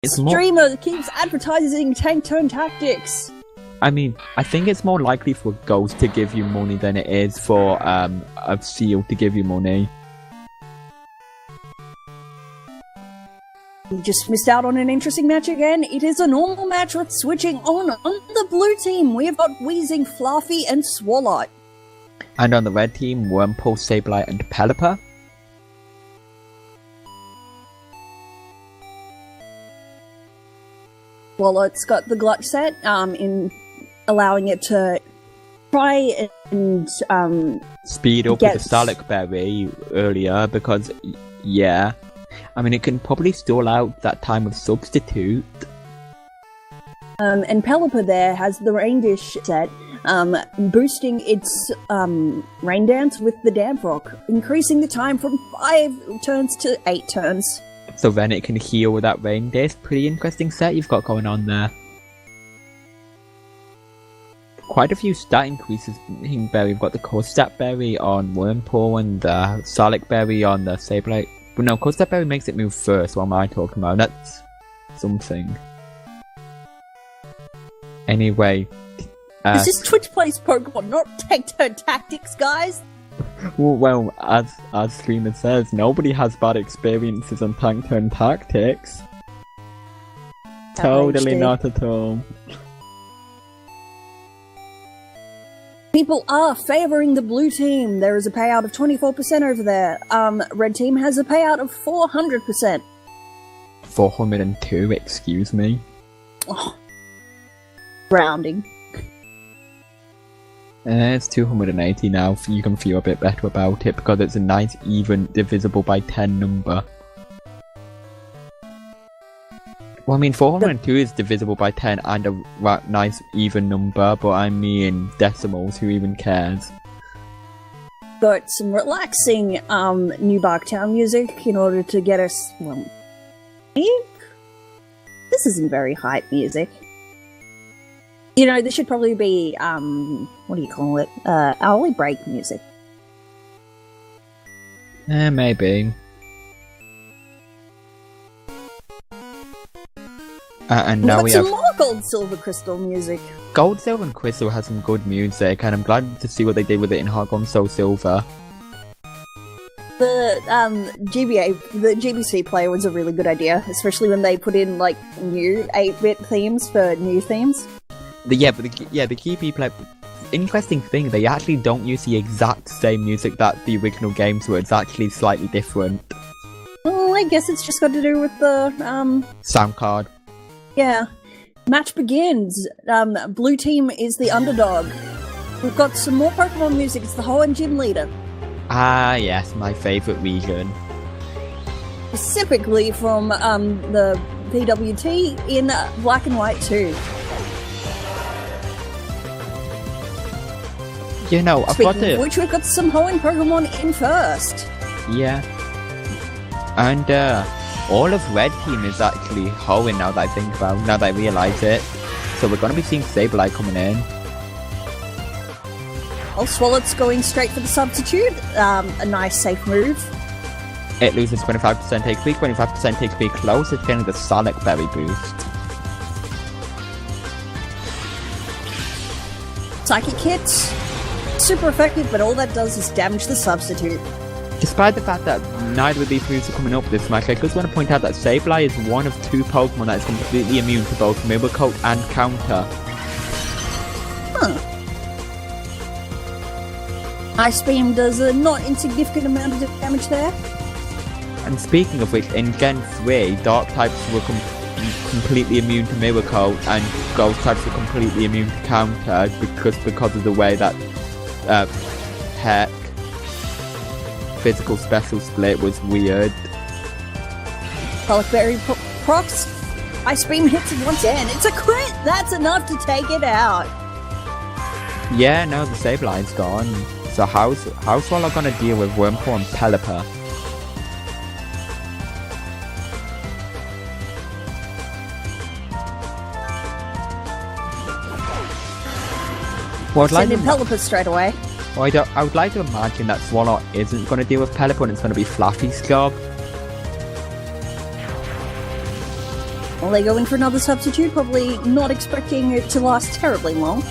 streamer keeps advertising tank turn tactics. I mean, I think it's more likely for Ghost to give you money than it is for a Seal to give you money. You just missed out on an interesting match again. It is a normal match with switching on the blue team. We've got Weezing, Flaaffy, and Swalot. And on the red team, Wurmple, Sableye, and Pelipper. Swalot's got the Glut set, in allowing it to try and speed up with the Starlight Berry earlier because, yeah. I mean, it can probably stall out that time of Substitute. And Pelipper there has the Rain Dish set, boosting its Rain Dance with the Damp Rock, increasing the time from 5 turns to 8 turns. So then it can heal with that Rain Dish. Pretty interesting set you've got going on there. Quite a few stat increases in Berry. We've got the Cold Stat Berry on Wurmple and the Starlight Berry on the Sableye. But no, Cold Stat Berry makes it move first. What am I talking about? That's something. Anyway. This is Twitch Plays Pokemon, not Tank Turn Tactics, guys! Well, as Streamer says, nobody has bad experiences on Tank Turn Tactics. Totally not at all. People are favouring the blue team. There is a payout of 24% over there. Red team has a payout of 400%. 402, excuse me. Oh. Rounding. It's 280 now. You can feel a bit better about it because it's a nice even divisible by 10 number. Well, I mean, 402 is divisible by 10 and a nice even number, but I mean decimals, who even cares? Got some relaxing New Barktown music in order to get us, well, this isn't very hype music. You know, this should probably be, what do you call it? Hourly break music. Maybe. And now we have some more Gold, Silver, Crystal music. Gold, Silver, and Crystal has some good music, and I'm glad to see what they did with it in Heart Gold, Soul Silver. The the GBC player was a really good idea, especially when they put in like new 8-bit themes for new themes. The GP player. Interesting thing, they actually don't use the exact same music that the original games were. It's actually slightly different. Well, I guess it's just got to do with the sound card. Yeah. Match begins. Blue team is the underdog. We've got some more Pokemon music. It's the Hoenn Gym Leader. Ah, yes, my favourite region. Specifically from the PWT in Black and White 2. You know, Speaking of which, we've got some Hoenn Pokemon in first. Yeah. And, all of Red Team is actually Hoenn now that I think about, now that I realise it. So we're going to be seeing Sableye coming in. Well, Swalot's going straight for the substitute. A nice safe move. It loses 25% HP, 25% HP close. It's getting the Sonic Berry boost. Psychic hit. Super effective, but all that does is damage the substitute. Despite the fact that neither of these moves are coming up this match, I just want to point out that Sableye is one of 2 Pokemon that is completely immune to both Mirror Coat and Counter. Huh. Ice Beam does a not insignificant amount of damage there. And speaking of which, in Gen 3, Dark types were completely immune to Mirror Coat, and Ghost types were completely immune to Counter because of the way that Heck physical special split was weird. Colic Berry procs. Ice Beam hits it once again. It's a crit! That's enough to take it out. Yeah, no, the Sableye's gone. So how's Swalot gonna deal with Wurmple and Pelipper? Well, send in Pelipper straight away. Well, I would like to imagine that Swalot isn't going to deal with Pelipper and it's going to be Flaaffy's job. Well, they go in for another substitute, probably not expecting it to last terribly long.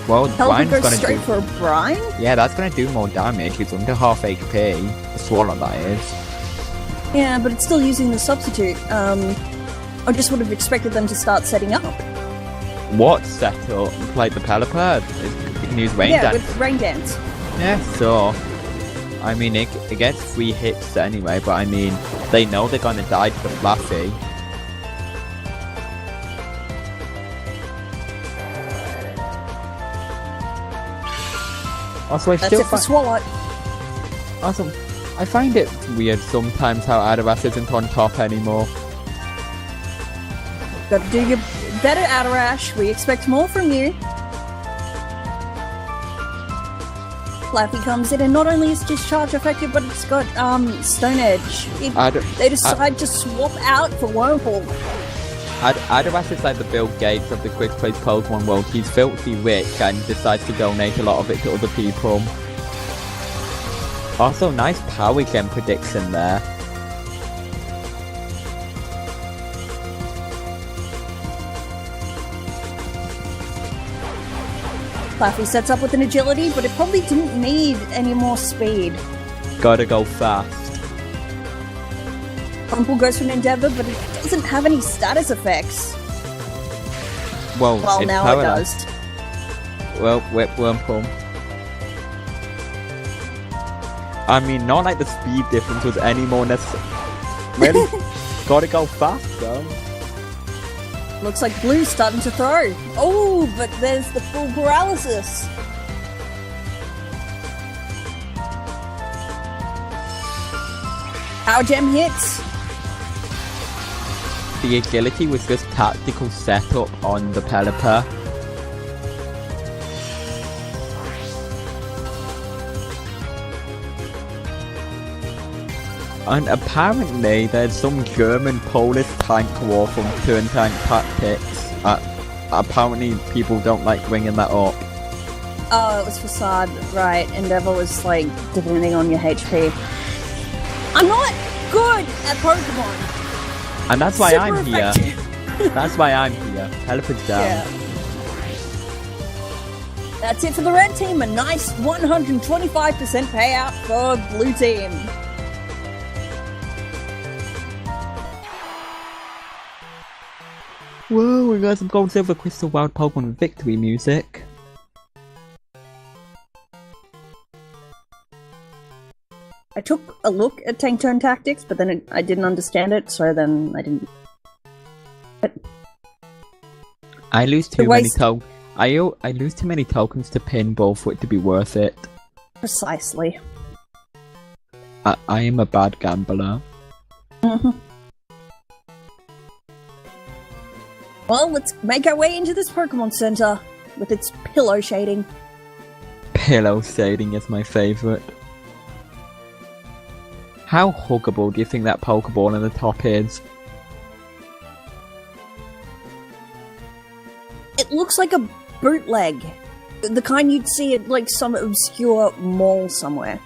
Well, Pelipper Brian's goes gonna straight do... for a Brine? Yeah, that's gonna do more damage. It's under half HP. The Swalot, that is. Yeah, but it's still using the substitute. I just would have expected them to start setting up. What setup? Like the Pelipper? You can use Rain Yeah, Dance. with Rain Dance. Yeah, so... I mean, it gets 3 hits anyway, but I mean, they know they're gonna die to the Flaaffy. Also, I That's still it for Swalot. Also, I find it weird sometimes how Adoras isn't on top anymore. Gotta do your better, Adarash. We expect more from you. Flaaffy comes in, and not only is discharge effective, but it's got Stone Edge. They decide to swap out for Wurmple. Adoras is like the Bill Gates of the quick play Pokemon world. He's filthy rich and decides to donate a lot of it to other people. Also, nice power gem prediction there. Flaaffy sets up with an agility, but it probably didn't need any more speed. Gotta go fast. Wurmple goes for an Endeavor, but it doesn't have any status effects. Well, now paralyzed. it does. Well, Whip Wurmple. I mean, not like the speed difference was any more necessary. Really? Gotta go fast, though. Looks like Blue's starting to throw. Oh, but there's the full paralysis. Power Gem hits. The agility was just tactical setup on the Pelipper. And apparently there's some German Polish tank war from Turn Tank Tactics. Apparently people don't like bringing that up. Oh, it was Facade, right. Endeavor was like depending on your HP. I'm not good at Pokemon. And that's why Super I'm here. effective. That's why I'm here. Pelipper's down. Yeah. That's it for the red team. A nice 125% payout for blue team. Whoa, we got some gold, silver, crystal, wild Pokemon victory music. I took a look at Tank Turn Tactics, but then I didn't understand it, so then I didn't. I lose too many tokens. I lose too many tokens to pinball for it to be worth it. Precisely. I am a bad gambler. Well, let's make our way into this Pokemon Center with its pillow shading. Pillow shading is my favourite. How huggable do you think that Pokeball in the top is? It looks like a bootleg. The kind you'd see at like some obscure mall somewhere.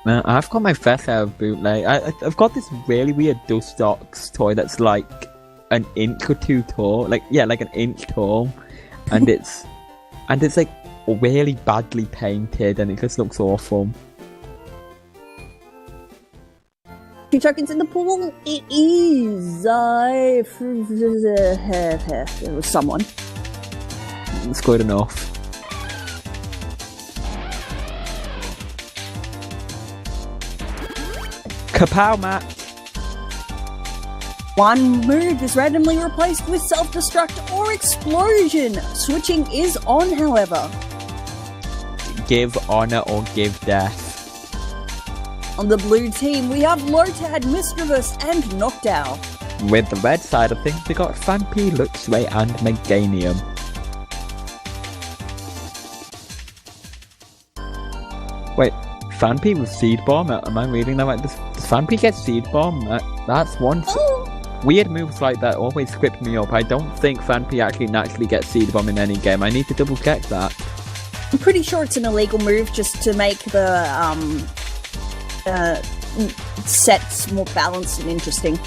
I've got my first out of bootleg. I've got this really weird Dustox toy that's like an inch or two tall. Like an inch tall. And it's like really badly painted and it just looks awful. 2 tokens in the pool. It is. It was someone. It's good enough. Kapow match! One move is randomly replaced with self-destruct or explosion. Switching is on, however. Give honor or give death. On the blue team, we have Lotad, Misdreavus, and Noctowl. With the red side of things, we got Phanpy, Luxray, and Meganium. Wait, Phanpy with Seed Bomb? Am I reading that right? Does Phanpy get Seed Bomb? That's one... Weird moves like that always script me up. I don't think Phanpy actually naturally gets Seed Bomb in any game. I need to double check that. I'm pretty sure it's an illegal move just to make the sets more balanced and interesting.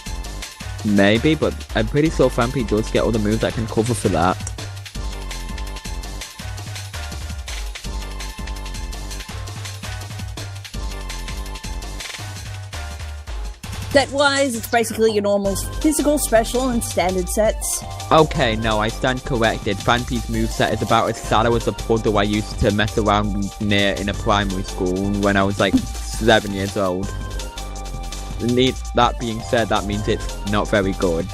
Maybe, but I'm pretty sure Phanpy does get other moves that can cover for that. Set-wise, it's basically your normal physical, special, and standard sets. Okay, no, I stand corrected. Phanpy's moveset is about as shallow as a puddle I used to mess around near in a primary school when I was like 7 years old. That being said, that means it's not very good.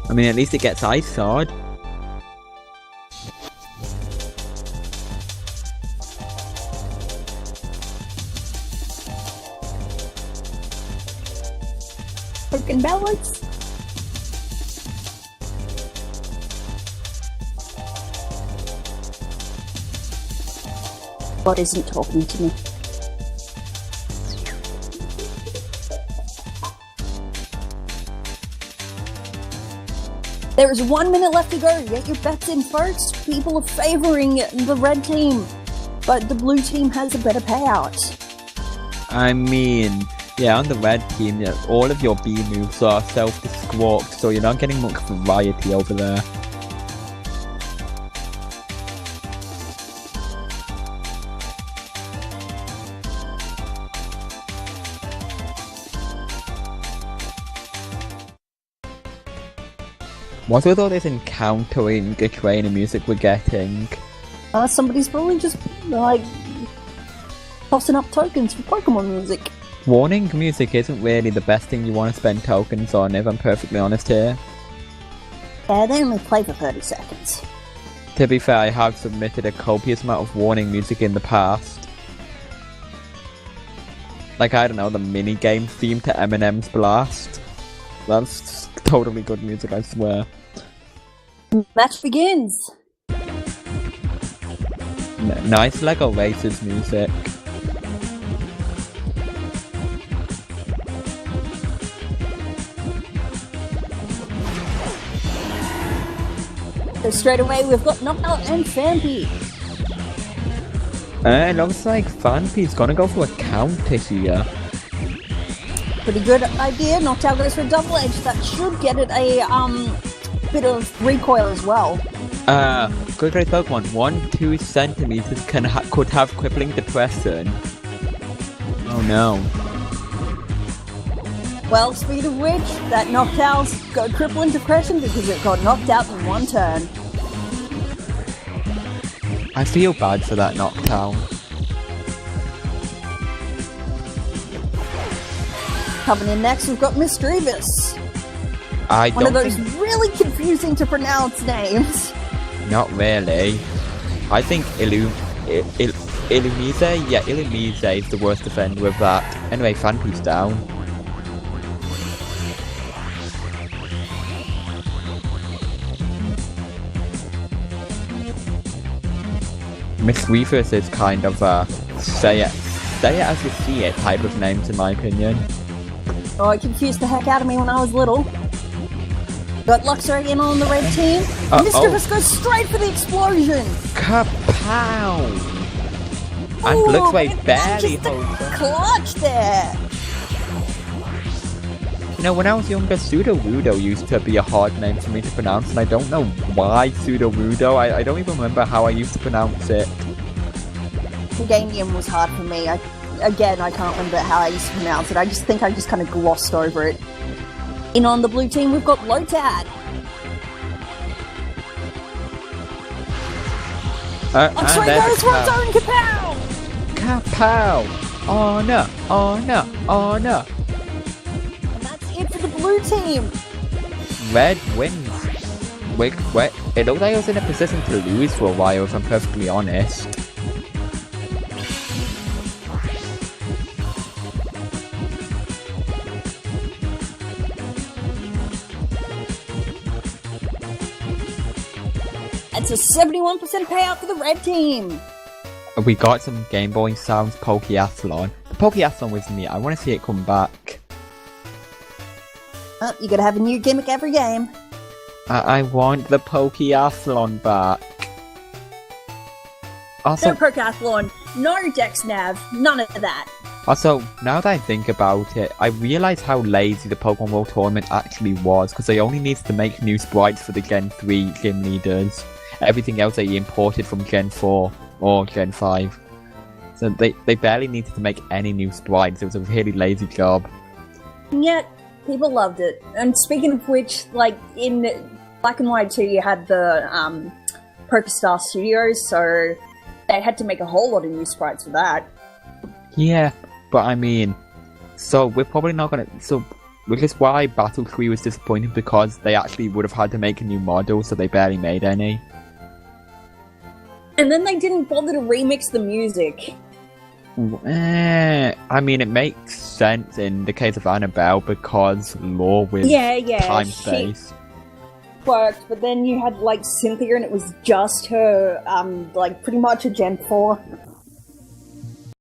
I mean, at least it gets Ice Sword. Broken balance. What isn't talking to me? There is 1 minute left to go. Get your bets in first. People are favoring the red team, but the blue team has a better payout. I mean, yeah, on the red team, yeah, all of your B moves are self-destruct, so you're not getting much variety over there. What's with all this encountering the trainer music we're getting? Somebody's probably just, like, tossing up tokens for Pokemon music. Warning music isn't really the best thing you want to spend tokens on, if I'm perfectly honest here. Yeah, they only play for 30 seconds. To be fair, I have submitted a copious amount of warning music in the past. Like, I don't know, the minigame theme to Eminem's Blast. That's totally good music, I swear. Match begins! Nice Lego Racers music. So straight away we've got Noctowl and Phanpy. It looks like Phanpy's gonna go for a counter here. Pretty good idea. Noctowl goes for a double edge. That should get it a bit of recoil as well. Good great Pokemon. 1-2 centimeters could have crippling depression. Oh no. Well, speed of which, that Noctowl's got crippling depression because it got knocked out in one turn. I feel bad for that Noctowl. Coming in next, we've got Misdreavus. One of those really confusing to pronounce names. Not really. I think Illumise? Yeah, Illumise is the worst offender of that. Anyway, Phanpy's down. Misdreavus is kind of say it as you see it type of names in my opinion. Oh, it confused the heck out of me when I was little. Got Luxray in on the red team. Misdreavus goes straight for the explosion. Kapow! And Luxray barely holds it. Clutch there. You know, when I was younger, Sudowoodo used to be a hard name for me to pronounce, and I don't know why Sudowoodo. I don't even remember how I used to pronounce it. Meganium was hard for me. I can't remember how I used to pronounce it. I just think I just kind of glossed over it. In on the blue team, we've got Lotad. Luxray goes for its own kapow! Kapow! Oh no, oh no, oh no. And that's it for the blue team. Red wins. Wait, it looked like I was in a position to lose for a while, if I'm perfectly honest. It's a 71% payout for the red team. We got some Game Boy Sounds Pokeathlon. The Pokeathlon was neat. I want to see it come back. Oh, you gotta have a new gimmick every game. I want the Pokeathlon back. Also, Pokeathlon. No Dex Nav, none of that. Also, now that I think about it, I realise how lazy the Pokemon World Tournament actually was, because they only needed to make new sprites for the Gen 3 gym leaders. Everything else they imported from Gen 4 or Gen 5. So they barely needed to make any new sprites. It was a really lazy job. And yet, people loved it. And speaking of which, like, in Black and White 2, you had the PokeStar Studios, so they had to make a whole lot of new sprites for that. Yeah, but I mean, so we're probably not gonna... So, which is why Battle Tree was disappointing, because they actually would have had to make a new model, so they barely made any. And then they didn't bother to remix the music. I mean, it makes sense in the case of Annabelle, because law with time-space. Worked, but then you had, like, Cynthia, and it was just her, like, pretty much a Gen 4.